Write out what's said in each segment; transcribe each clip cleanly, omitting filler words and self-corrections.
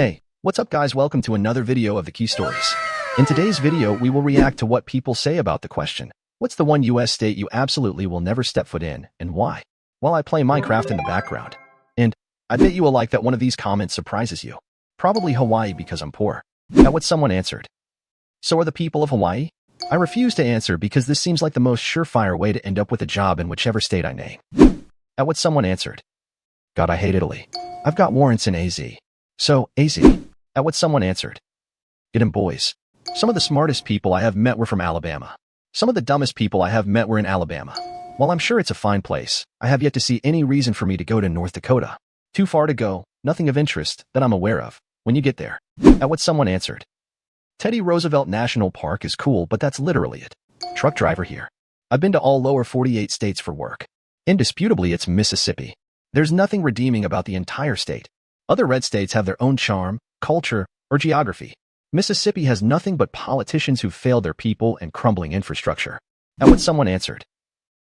Hey, what's up guys? Welcome to another video of the Key Stories. In today's video, we will react to what people say about the question, what's the one US state you absolutely will never step foot in, and why? While I play Minecraft in the background. And I bet you will like that one of these comments surprises you. Probably Hawaii because I'm poor. At what someone answered. So are the people of Hawaii? I refuse to answer because this seems like the most surefire way to end up with a job in whichever state I name. At what someone answered. God, I hate Italy. I've got warrants in AZ. So, AZ. At what someone answered. Get 'em boys. Some of the smartest people I have met were from Alabama. Some of the dumbest people I have met were in Alabama. While I'm sure it's a fine place, I have yet to see any reason for me to go to North Dakota. Too far to go, nothing of interest that I'm aware of. When you get there. At what someone answered. Teddy Roosevelt National Park is cool, but that's literally it. Truck driver here. I've been to all lower 48 states for work. Indisputably, it's Mississippi. There's nothing redeeming about the entire state. Other red states have their own charm, culture, or geography. Mississippi has nothing but politicians who failed their people and crumbling infrastructure. At what someone answered.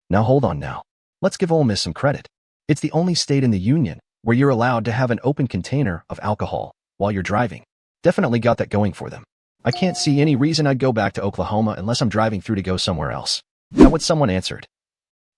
Now hold on now. Let's give Ole Miss some credit. It's the only state in the union where you're allowed to have an open container of alcohol while you're driving. Definitely got that going for them. I can't see any reason I'd go back to Oklahoma unless I'm driving through to go somewhere else. At what someone answered.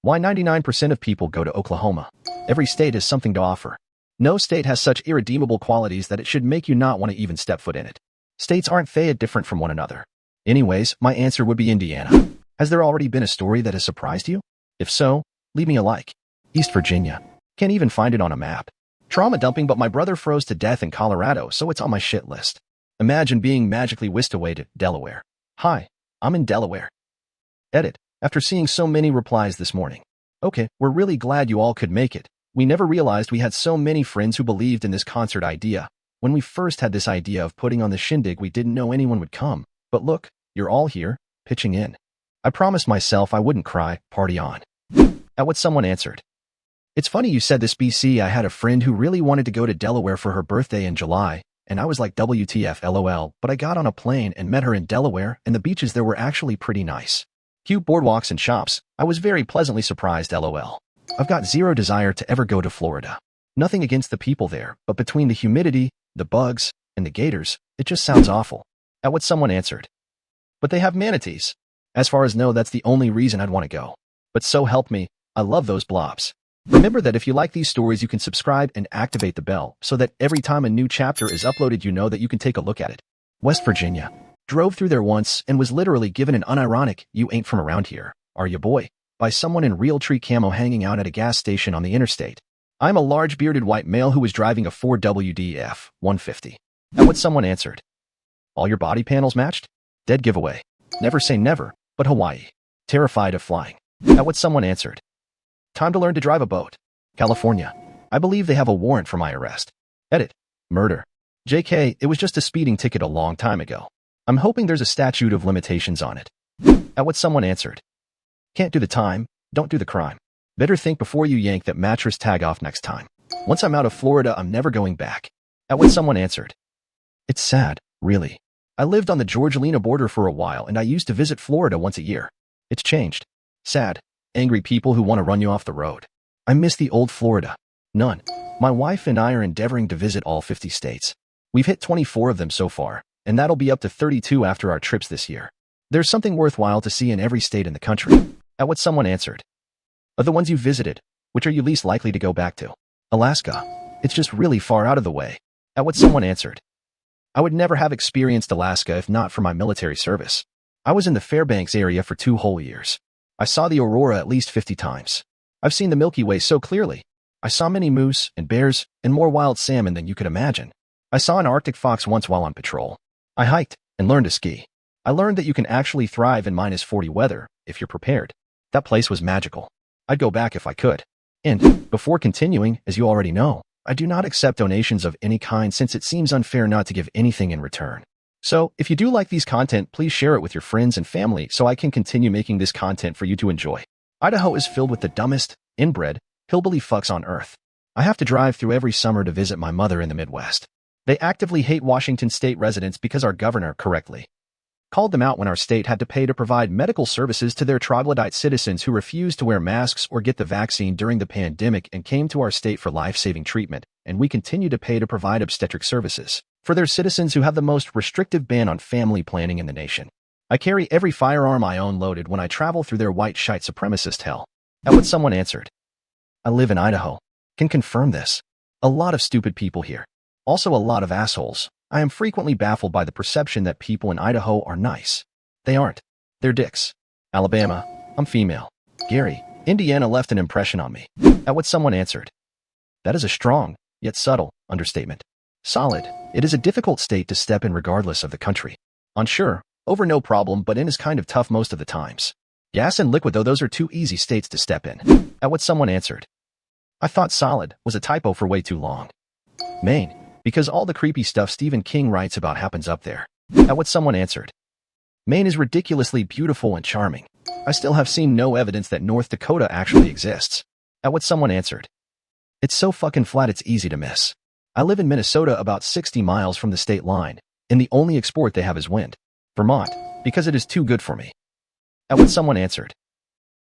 Why 99% of people go to Oklahoma? Every state has something to offer. No state has such irredeemable qualities that it should make you not want to even step foot in it. States aren't that different from one another. Anyways, my answer would be Indiana. Has there already been a story that has surprised you? If so, leave me a like. East Virginia. Can't even find it on a map. Trauma dumping, but my brother froze to death in Colorado, so it's on my shit list. Imagine being magically whisked away to Delaware. Hi, I'm in Delaware. Edit. After seeing so many replies this morning. Okay, we're really glad you all could make it. We never realized we had so many friends who believed in this concert idea. When we first had this idea of putting on the shindig, we didn't know anyone would come. But look, you're all here, pitching in. I promised myself I wouldn't cry, party on. At what someone answered. It's funny you said this BC. I had a friend who really wanted to go to Delaware for her birthday in July, and I was like WTF LOL, but I got on a plane and met her in Delaware, and the beaches there were actually pretty nice. Cute boardwalks and shops. I was very pleasantly surprised LOL. I've got zero desire to ever go to Florida. Nothing against the people there, but between the humidity, the bugs, and the gators, it just sounds awful. At what someone answered. But they have manatees. As far as know, that's the only reason I'd want to go. But so help me, I love those blobs. Remember that if you like these stories, you can subscribe and activate the bell so that every time a new chapter is uploaded, you know that you can take a look at it. West Virginia. Drove through there once and was literally given an unironic, you ain't from around here, are you boy, by someone in real tree camo hanging out at a gas station on the interstate. I'm a large bearded white male who was driving a Ford WD-F 150. At what someone answered. All your body panels matched? Dead giveaway. Never say never, but Hawaii. Terrified of flying. At what someone answered. Time to learn to drive a boat. California. I believe they have a warrant for my arrest. Edit. Murder. JK, it was just a speeding ticket a long time ago. I'm hoping there's a statute of limitations on it. At what someone answered. Can't do the time, don't do the crime. Better think before you yank that mattress tag off next time. Once I'm out of Florida, I'm never going back. At what someone answered. It's sad, really. I lived on the Georgia-Lena border for a while and I used to visit Florida once a year. It's changed. Sad. Angry people who want to run you off the road. I miss the old Florida. None. My wife and I are endeavoring to visit all 50 states. We've hit 24 of them so far, and that'll be up to 32 after our trips this year. There's something worthwhile to see in every state in the country. At what someone answered. Of the ones you visited, which are you least likely to go back to? Alaska. It's just really far out of the way. At what someone answered. I would never have experienced Alaska if not for my military service. I was in the Fairbanks area for 2 whole years. I saw the aurora at least 50 times. I've seen the Milky Way so clearly. I saw many moose and bears and more wild salmon than you could imagine. I saw an Arctic fox once while on patrol. I hiked and learned to ski. I learned that you can actually thrive in -40 weather if you're prepared. That place was magical. I'd go back if I could. And, before continuing, as you already know, I do not accept donations of any kind since it seems unfair not to give anything in return. So, if you do like these content, please share it with your friends and family so I can continue making this content for you to enjoy. Idaho is filled with the dumbest, inbred, hillbilly fucks on earth. I have to drive through every summer to visit my mother in the Midwest. They actively hate Washington state residents because our governor correctly called them out when our state had to pay to provide medical services to their troglodyte citizens who refused to wear masks or get the vaccine during the pandemic and came to our state for life-saving treatment, and we continue to pay to provide obstetric services. For their citizens who have the most restrictive ban on family planning in the nation. I carry every firearm I own loaded when I travel through their white shite supremacist hell. At what someone answered. I live in Idaho. Can confirm this. A lot of stupid people here. Also a lot of assholes. I am frequently baffled by the perception that people in Idaho are nice. They aren't. They're dicks. Alabama. I'm female. Gary. Indiana left an impression on me. At what someone answered. That is a strong, yet subtle, understatement. Solid. It is a difficult state to step in regardless of the country. On sure, over no problem, but in is kind of tough most of the times. Gas and liquid though, those are two easy states to step in. At what someone answered. I thought solid was a typo for way too long. Maine. Because all the creepy stuff Stephen King writes about happens up there. At what someone answered. Maine is ridiculously beautiful and charming. I still have seen no evidence that North Dakota actually exists. At what someone answered. It's so fucking flat it's easy to miss. I live in Minnesota about 60 miles from the state line, and the only export they have is wind. Vermont, because it is too good for me. At what someone answered.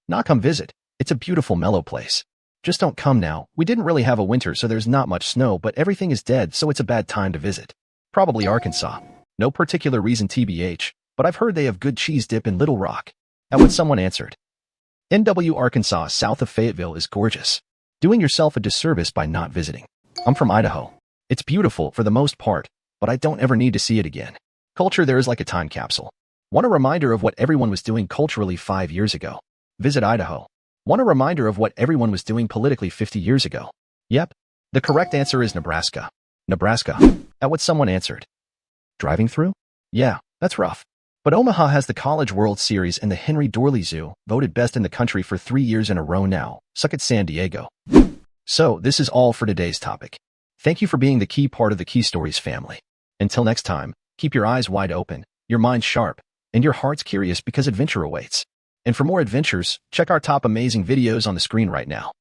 Not come visit. It's a beautiful mellow place. Just don't come now. We didn't really have a winter so there's not much snow, but everything is dead so it's a bad time to visit. Probably Arkansas. No particular reason TBH, but I've heard they have good cheese dip in Little Rock. At what someone answered. NW Arkansas south of Fayetteville is gorgeous. Doing yourself a disservice by not visiting. I'm from Idaho. It's beautiful for the most part, but I don't ever need to see it again. Culture there is like a time capsule. Want a reminder of what everyone was doing culturally 5 years ago? Visit Idaho. Want a reminder of what everyone was doing politically 50 years ago? Yep. The correct answer is Nebraska. Nebraska. At what someone answered. Driving through? Yeah, that's rough. But Omaha has the College World Series and the Henry Dorley Zoo, voted best in the country for 3 years in a row now. Suck it, San Diego. So, this is all for today's topic. Thank you for being the key part of the Key Stories family. Until next time, keep your eyes wide open, your mind sharp, and your hearts curious because adventure awaits. And for more adventures, check our top amazing videos on the screen right now.